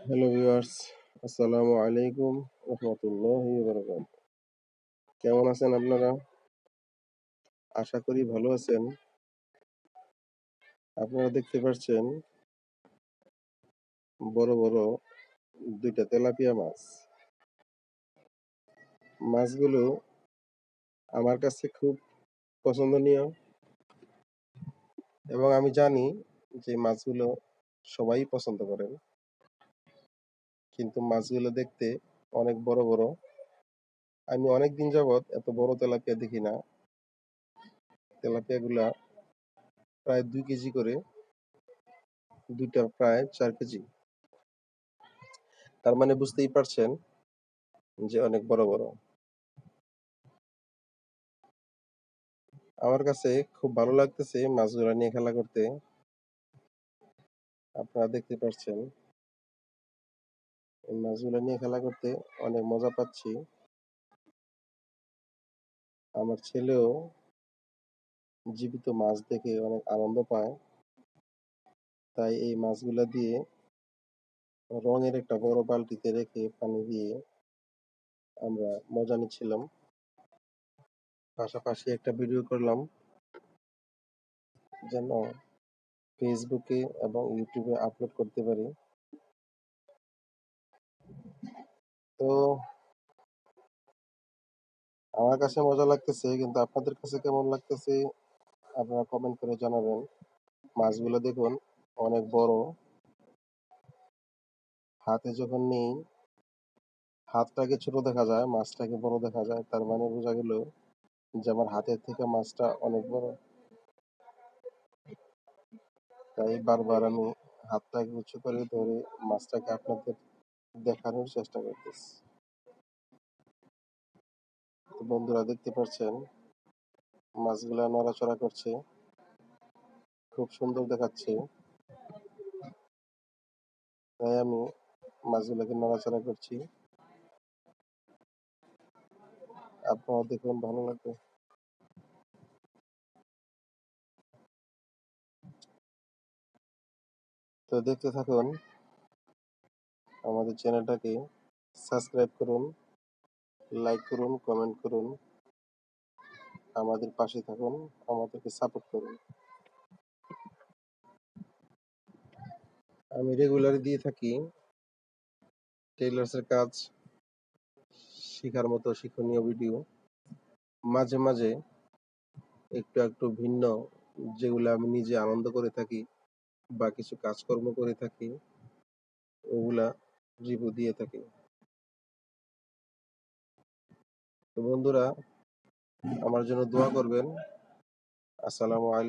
Hello viewers, আসসালামু আলাইকুম রহমতুল্লাহি ওয়া বারাকাতুহু। কেমন আছেন আপনারা? আশা করি ভালো আছেন। আপনারা দেখতে পাচ্ছেন বড় বড় দুইটা তেলাপিয়া মাছ। মাছগুলো আমার কাছে খুব পছন্দনীয় এবং আমি জানি যে মাছগুলো সবাই পছন্দ করেন। কিন্তু মাছগুলো দেখতে অনেক বড় বড়। আমি অনেক দিন যাবৎ এত বড় তেলাপিয়া দেখি না। তেলাপিয়াগুলা প্রায় 2 কেজি করে, দুইটা প্রায় 4 কেজি। তার মানে বুঝতেই পারছেন যে অনেক বড় বড়। আমার কাছে খুব ভালো লাগতেছে মাছগুলা নিয়ে খেলা করতে। আপনারা দেখতে পাচ্ছেন এই মাছগুলা নিয়ে খেলা করতে অনেক মজা পাচ্ছি। আমার ছেলেও জীবিত মাছ দেখে অনেক আনন্দ পায়। তাই এই মাছগুলা দিয়ে রঙের একটা বড় বালতিতে রেখে পানি দিয়ে আমরা মজা নিচ্ছিলাম। পাশাপাশি একটা ভিডিও করলাম যেন ফেসবুকে এবং ইউটিউবে আপলোড করতে পারি। তো আমার কাছে মজা লাগতেছে, কিন্তু আপনাদের কাছে কেমন লাগতেছে আপনারা কমেন্ট করে জানাবেন। মাছগুলো দেখুন অনেক বড়। হাতে যখন নেই, হাতটাকে ছোট দেখা যায়, মাছটাকে বড় দেখা যায়। তার মানে বোঝা গেল যে আমার হাতের থেকে মাছটা অনেক বড়। তাই বারবার আমি হাতটাকে উঁচু করে ধরে মাছটাকে আপনাদের দেখানোর চেষ্টা করতেছি। তো বন্ধুরা দেখতে পাচ্ছেন মাছগুলা নড়াচড়া করছে, খুব সুন্দর দেখাচ্ছে। তাই আমি মাছগুলাকে নড়াচড়া করছি, আপনারা দেখুন, ভালো লাগবে। তো দেখতে থাকুন, আমাদের চ্যানেলটাকে সাবস্ক্রাইব করুন, লাইক করুন, কমেন্ট করুন, আমাদের পাশে থাকুন, আমাদেরকে সাপোর্ট করুন। আমি রেগুলারই দিয়ে থাকি টেইলার্সের কাজ শেখার মতো শিক্ষণীয় ভিডিও। মাঝে মাঝে একটু একটু ভিন্ন, যেগুলো আমি নিজে আনন্দ করে থাকি বা কিছু কাজকর্ম করে থাকি, ওগুলা রিভিউ দিয়ে থাকি। তো বন্ধুরা আমার জন্য দোয়া করবেন। আসসালামু আলাইকুম।